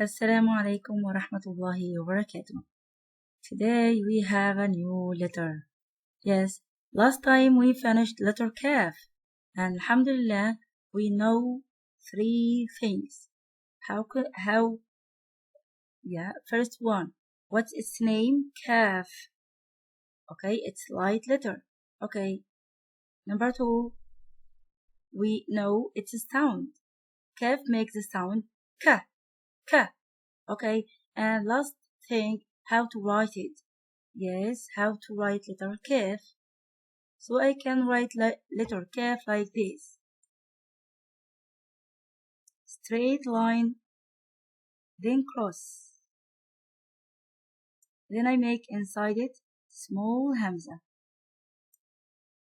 Assalamu alaikum wa rahmatullahi wa barakatuh. Today we have a new letter. Yes, last time we finished letter kaf, and alhamdulillah we know three things. First one, what's its name? Kaf. Okay, it's light letter. Okay, number two, we know its sound. Kaf makes the sound ka. Ka. Okay, and last thing, how to write it. Yes, how to write letter kaf. So I can write letter kaf like this. Straight line, then cross. Then I make inside it small hamza.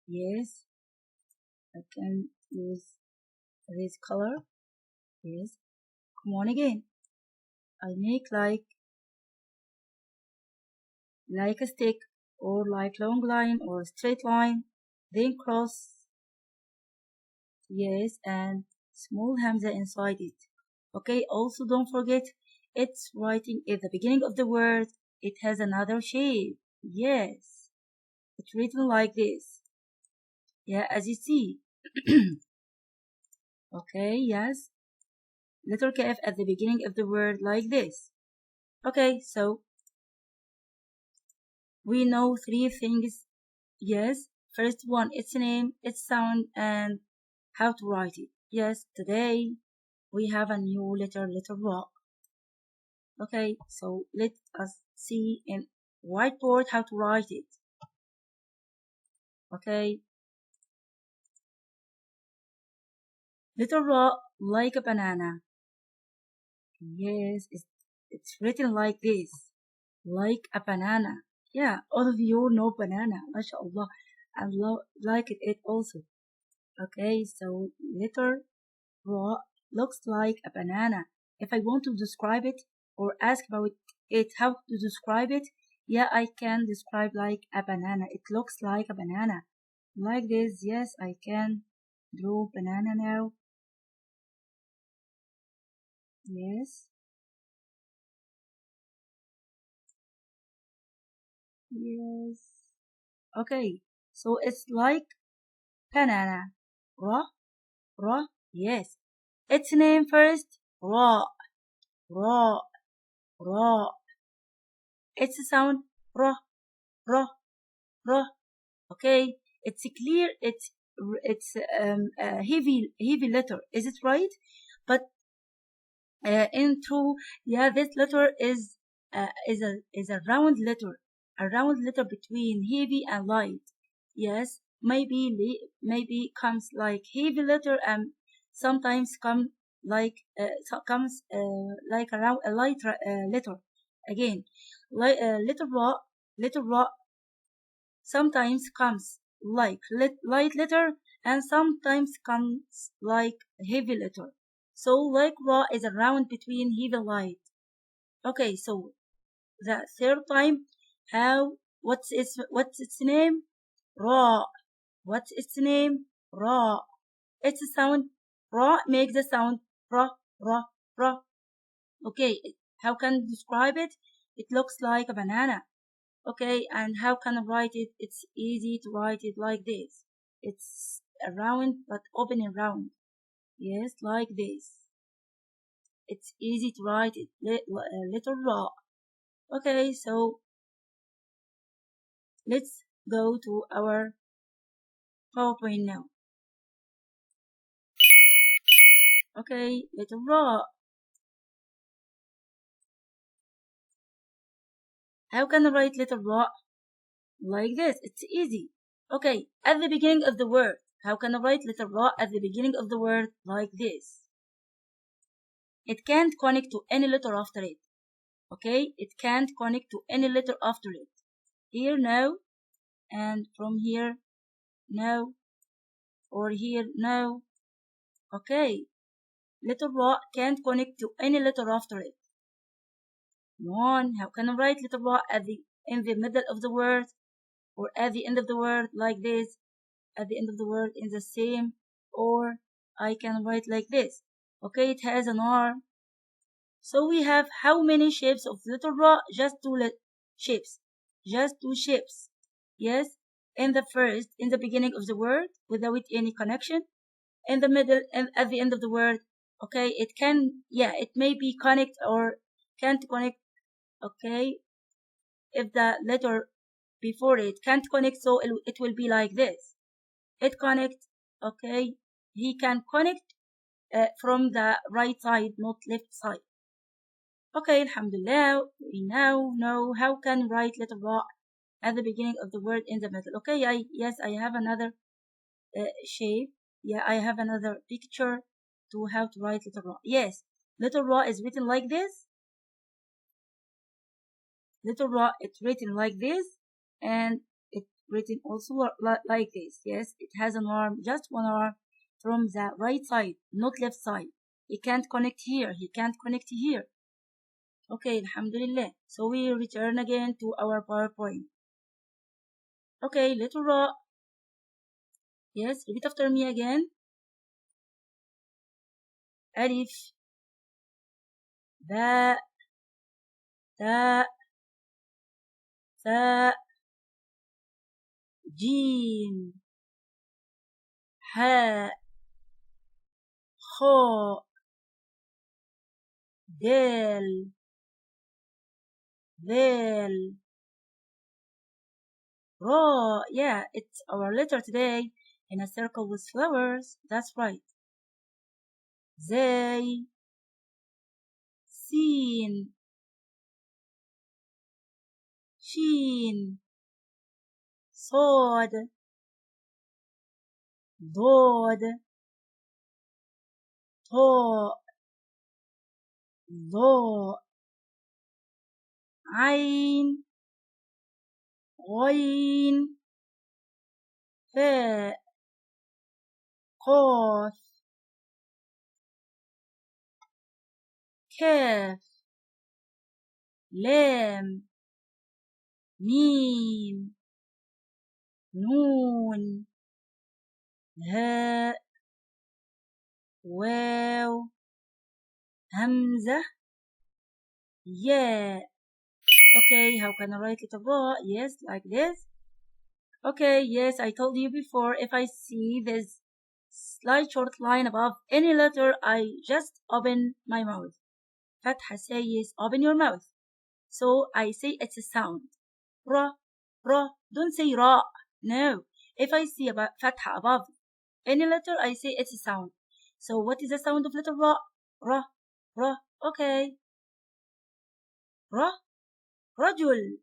Yes, I can use this color. Yes, come on again. I make like a stick or like long line or straight line, then cross. Yes, and small hamza inside it. Okay, also don't forget it's writing at the beginning of the word. It has another shape. Yes, it's written like this. Yeah, as you see. Okay, yes. Letter kaf at the beginning of the word like this. Okay, so we know three things. Yes, first one, its name, its sound, and how to write it. Yes, today we have a new letter ra. Okay, so let us see in whiteboard how to write it. Okay, letter ra, like a banana. Yes, it's written like this, like a banana. Yeah, all of you know banana, mashallah, and like it also. Okay, so letter ra looks like a banana. If I want to describe it or ask about it, how to describe it, yeah, I can describe like a banana. It looks like a banana. Like this, yes, I can draw banana now. Yes. Yes. Okay, so it's like banana. Ra, yes. Its name first, ra, ra, ra. Its sound, ra, ra, ra. Okay, it's clear. It's a heavy letter. Is it right? But in true, yeah, this letter is a round letter. A round letter between heavy and light. Yes, maybe comes like heavy letter and sometimes comes like around a light letter. Again, letter ra sometimes comes like light letter and sometimes comes like heavy letter. So like ra is around between heavy and light. Okay, so the third time, what's its name? Ra. What's its name? Ra. Its sound, ra makes the sound ra, ra, ra. Okay, how can I describe it? It looks like a banana. Okay, and how can I write it? It's easy to write it like this. It's a round but open and round. Yes, like this. It's easy to write it. Letter ra. Okay, so let's go to our PowerPoint now. Okay, letter ra. How can I write letter ra? Like this. It's easy. Okay, at the beginning of the word. How can I write letter ra at the beginning of the word? Like this. It can't connect to any letter after it. Okay, it can't connect to any letter after it. Here, no, and from here, no, or here, no. Okay, letter ra can't connect to any letter after it. One, how can I write letter ra in the middle of the word or at the end of the word like this? At the end of the word in the same, or I can write like this. Okay, it has an R. So we have how many shapes of letter ra? Just two shapes. Just two shapes. Yes. In the beginning of the word, without any connection. In the middle and at the end of the word. Okay. It may be connect or can't connect. Okay. If the letter before it can't connect, so it will be like this. It connect. Okay. He can connect from the right side, not left side. Okay, alhamdulillah, we now know how can write letter ra at the beginning of the word in the middle. Okay, I have another shape. Yeah, I have another picture to how to write letter ra. Yes, letter ra is written like this. Letter ra it's written like this, and it's written also like this. Yes, it has an arm, just one arm from the right side, not left side. He can't connect here. He can't connect here. Okay, alhamdulillah. So we return again to our PowerPoint. Okay, letter ra. Yes, repeat after me again. Alif, ba, ta, ثاء جيم حاء خاء دال ذال راء. Yeah, it's our letter today in a circle with flowers. That's right. زي سين شين صاد ضاد طاء ظاء عين غين فاء قاف كاف لام ميم نون هاء واو همزة ياء. Okay, how can I write letter ra? Yes, like this. Okay, yes, I told you before, if I see this slight short line above any letter, I just open my mouth. Fatha says open your mouth. So I say it's a sound. Ra, ra, don't say ra. No. If I see about fatha above any letter, I say it's a sound. So what is the sound of letter ra? Ra, ra. Okay. Ra, rajul.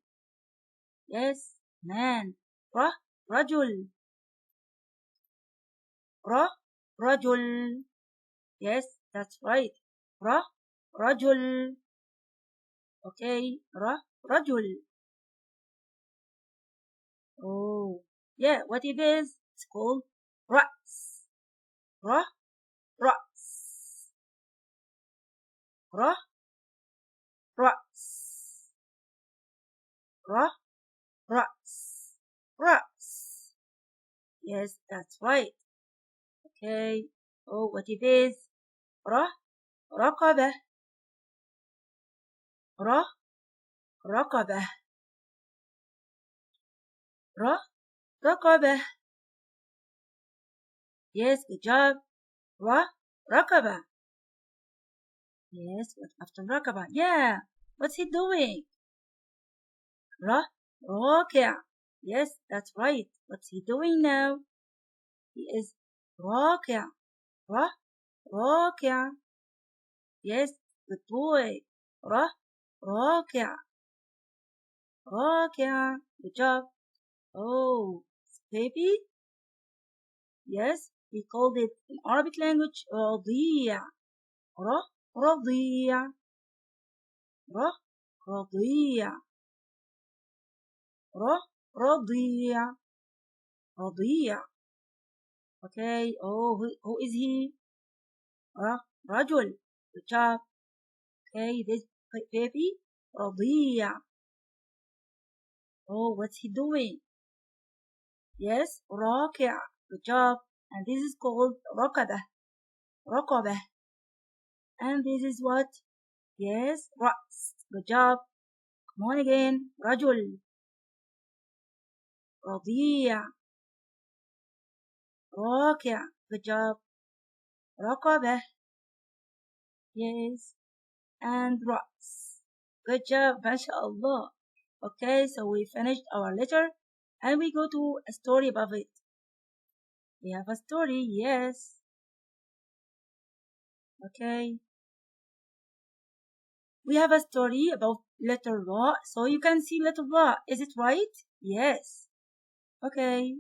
Yes, man. Ra, rajul. Ra, rajul. Yes, that's right. Ra, rajul. Okay, ra, rajul. Oh, yeah, what it is? It's called ra's. Ra, ra's. Ra, ra's. Ra, ra's. Ra's. Yes, that's right. Okay. Oh, what it is? Ra, raqabah. Ra, raqabah. Ra, raqabah. Yes, good job. Ra, raqabah. Yes, what after raqabah? Yeah. What's he doing? Ra, raqia. Yes, that's right. What's he doing now? He is raqia. Ra, raqia. Yes, good boy. Ra, raqia. Raqia. Good job. Oh, baby. Yes, we called it in Arabic language رضيع. را رضيع. را رضيع. را رضيع. رضيع. Okay. Oh, who is he? رجل. Good job. Okay, this baby رضيع. Oh, what's he doing? Yes, راكع. Good job. And this is called ركبة. ركبة. And this is what? Yes, رأس. Good job. Come on again. رجل. رضيع. راكع. Good job. رقبة. Yes. And رأس. Good job. ما شاء الله. Okay, so we finished our letter and we go to a story above it. We have a story, yes. Okay. We have a story about letter راء. So you can see letter راء. Is it right? Yes. Okay.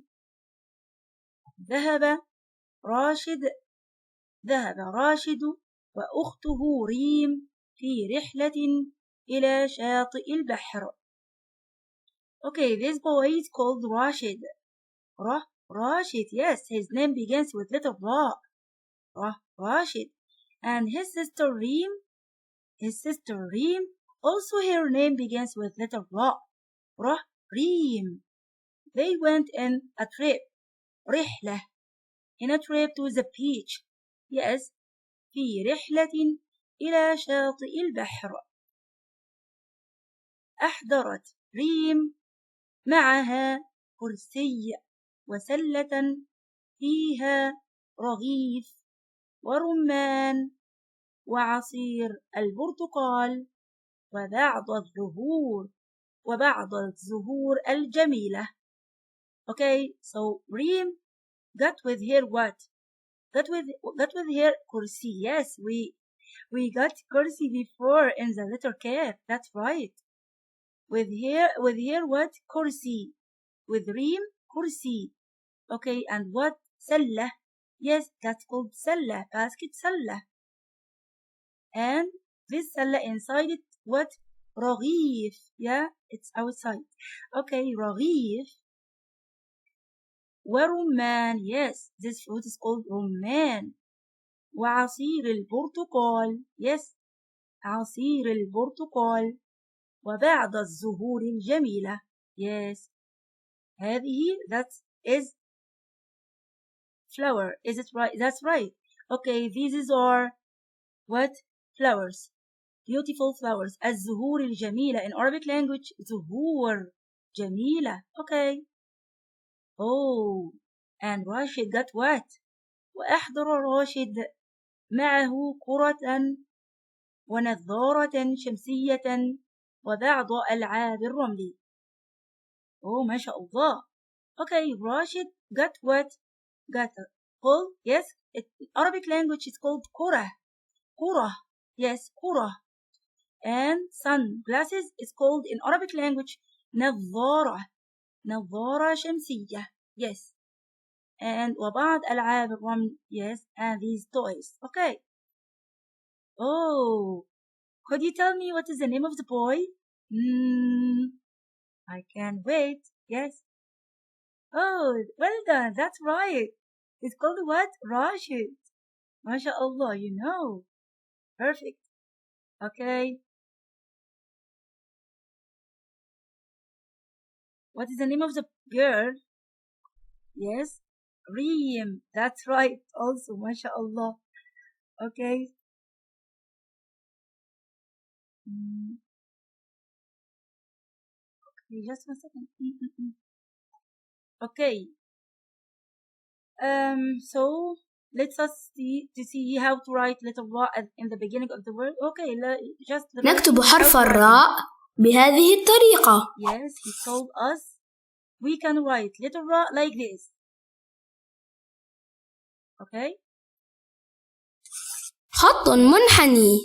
ذهب راشد وأخته ريم في رحلة إلى شاطئ البحر. Okay, this boy is called Rashid. Rashid, yes, his name begins with letter راء. Rashid. And his sister Reem, also her name begins with letter راء. Reem. They went in a trip. رحلة. In a trip to the beach. Yes. في رحلة إلى شاطئ البحر. أحضرت ريم معها كرسي وسلة فيها رغيف ورمان وعصير البرتقال وبعض الزهور الجميلة. Okay, so Reem got with her what? Got with her kursi. Yes, we got kursi before in the letter K. That's right. With her what? Kursi. With Reem, kursi. Okay, and what? Sallah. Yes, that's called sallah. Basket sallah. And this sallah inside it, what? Raghif. Yeah, it's outside. Okay, raghif. ورمان. Yes, this fruit is called rumman. وعصير البرتقال. Yes, عصير البرتقال. وبعض الزهور الجميلة. Yes, هذه that is flower. Is it right? That's right. Okay, these are what? Flowers. Beautiful flowers. الزهور الجميلة. In Arabic language, زهور جميلة. Okay. Oh, and Rashid got what? وأحضر راشد معه كرة ونظارة شمسية وبعض ألعاب الرمل. Oh, ما شاء الله. Okay, Rashid got what? Got a ball. Yes, in Arabic language it's called كرة. Yes, كرة. And sunglasses is called in Arabic language نظارة شمسية. Yes. And وبعض ألعاب الرمل. Yes. And these toys. Okay. Oh, could you tell me what is the name of the boy? I can't wait. Yes. Oh, well done. That's right. It's called what? Rashid. MashaAllah, you know. Perfect. Okay. What is the name of the girl? Yes. Reem. That's right. Also, MashaAllah. Okay. Okay, just 1 second. Okay. So let's us see how to write letter راء in the beginning of the word. Okay, just نكتب حرف الراء بهذه الطريقة. Yes, he told us we can write letter راء like this. Okay. خط منحني.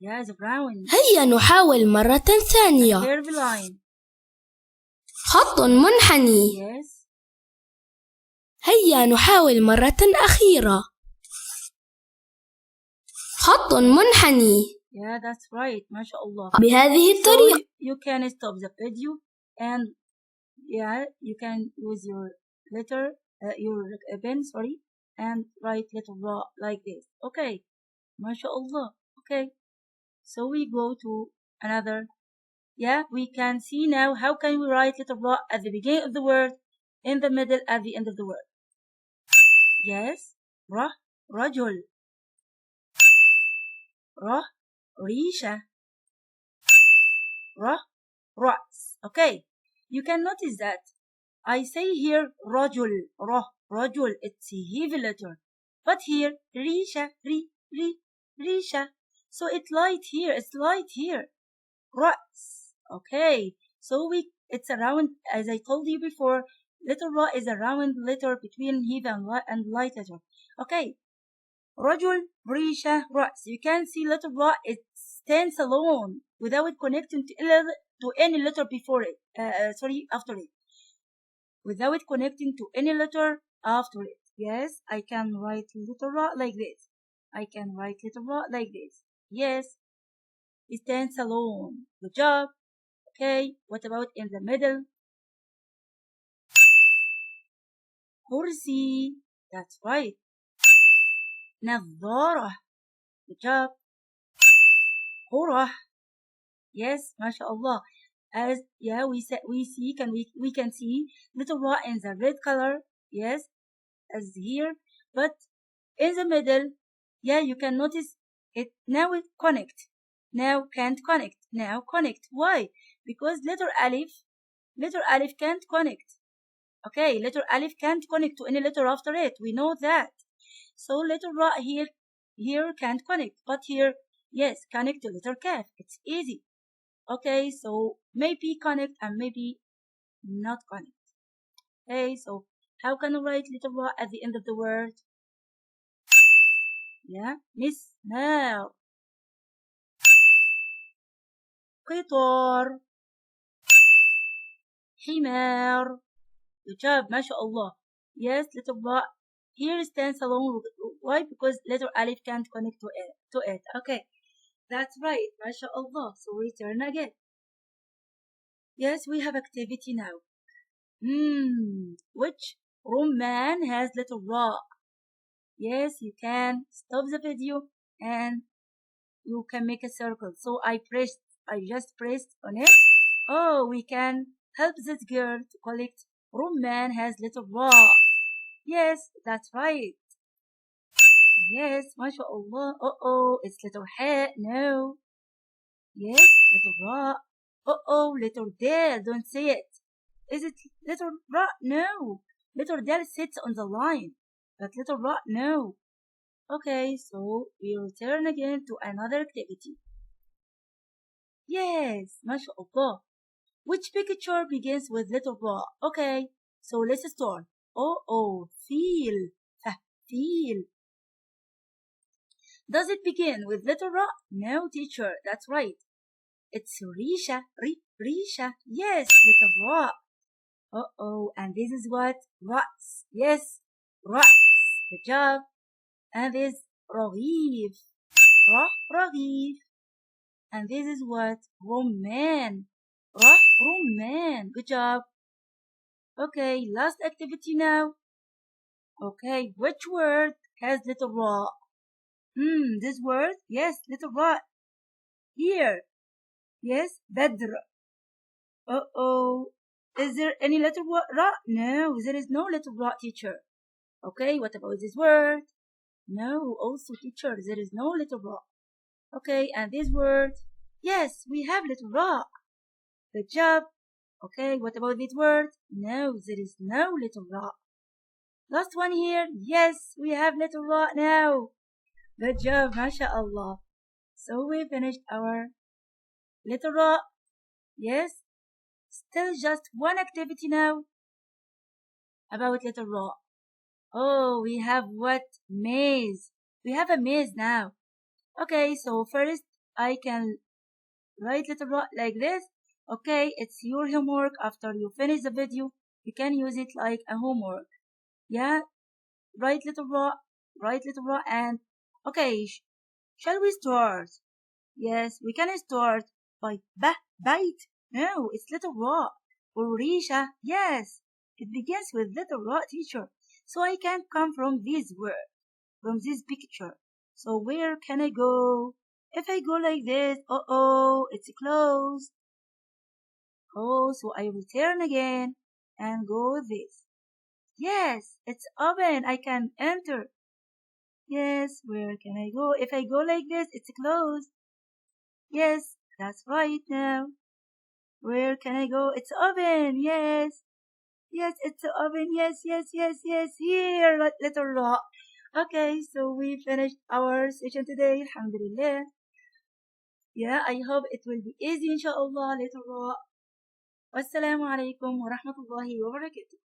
Yes, brown. هيا نحاول مرة ثانية. Curved line. خط منحني. Yes. هيا نحاول مرة أخيرة. خط منحني. Yeah, that's right. ما شاء الله. بهذه الطريقة. So you can stop the video and yeah, you can use your letter, your pen, sorry, and write letter راء like this. Okay. ما شاء الله. Okay. So we go to another. Yeah, we can see now how can we write letter راء at the beginning of the word, in the middle, at the end of the word. Yes, رجل. ريشة. رأس. Okay, you can notice that I say here رجل. رجل, it's a heavy letter, but here ريشة. ريشة. So it's light here. It's light here. رأس. Okay, so it's a round, as I told you before. Letter ra is a round letter between heavy and light letter. Okay, رجل ريشة رأس. You can see letter ra, it stands alone without connecting to any letter before it. After it. Without connecting to any letter after it. Yes, I can write letter ra like this. I can write letter ra like this. Yes, it stands alone. Good job. Okay, what about in the middle? كرسي. That's right. نظارة. Good job. قرح. Yes, mashallah. As we can see little ra in the red color. Yes, as here. But in the middle, yeah, you can notice it now. It connect. Now can't connect. Now connect. Why? Because letter alif can't connect. Okay, letter alif can't connect to any letter after it. We know that. So letter ra here can't connect, but here, yes, connect to letter kaf. It's easy. Okay, so maybe connect and maybe not connect. Okay, so how can I write letter ra at the end of the word? Yeah, مسمار. قطار. حمار. Good job, mashallah. Yes, letter ra here stands alone. Why? Because letter alif can't connect to it. Okay, that's right, mashallah. So return again. Yes, we have activity now. Which rumman has letter ra? Yes, you can stop the video and you can make a circle. So I just pressed on it. Oh, we can help this girl to collect rumman has letter ra. Yes, that's right. Yes, mashallah. Oh, it's letter ha. No. Yes, letter ra. Oh, letter dal. Don't say it. Is it letter ra? No. Letter dal sits on the line. But letter ra? No. Okay, so we return again to another activity. Yes, mashallah. Which picture begins with letter ra? Okay, so let's start. Feel. Feel. Does it begin with letter ra? No, teacher, that's right. It's Risha. Risha. Yes, letter ra. And this is what? Rats. Yes, rats. Good job. And this رغيف. رغيف. And this is what? Rumman. Rumman. Good job. Okay, last activity now. Okay, which word has letter ra? This word? Yes, letter ra. Here. Yes, Badr. Is there any letter ra? No, there is no letter ra, teacher. Okay, what about this word? No, also teacher, there is no letter ra. Okay, and this word? Yes, we have letter ra. Good job. Okay, what about this word? No, there is no letter ra. Last one here. Yes, we have letter ra now. Good job, mashallah. So we finished our letter ra. Yes, still just one activity now about letter ra. Oh, we have what? Maze. We have a maze now. Okay, so first I can write letter ra like this. Okay, it's your homework. After you finish the video, you can use it like a homework. Yeah, write letter ra, and okay, shall we start? Yes, we can start by bite. No, it's letter ra. Or risha. Yes, it begins with letter ra, teacher. So I can come from this word, from this picture. So where can I go? If I go like this, it's closed. So I return again and go this. Yes, it's open. I can enter. Yes, where can I go? If I go like this, it's closed. Yes, that's right now. Where can I go? It's open. Yes. Yes, it's open. Yes, yes, yes, yes. Here, little Ra. Okay, so we finished our session today. Alhamdulillah. Yeah, I hope it will be easy, inshallah, little Ra. Wassalamu alaikum wa rahmatullahi wa barakatuh.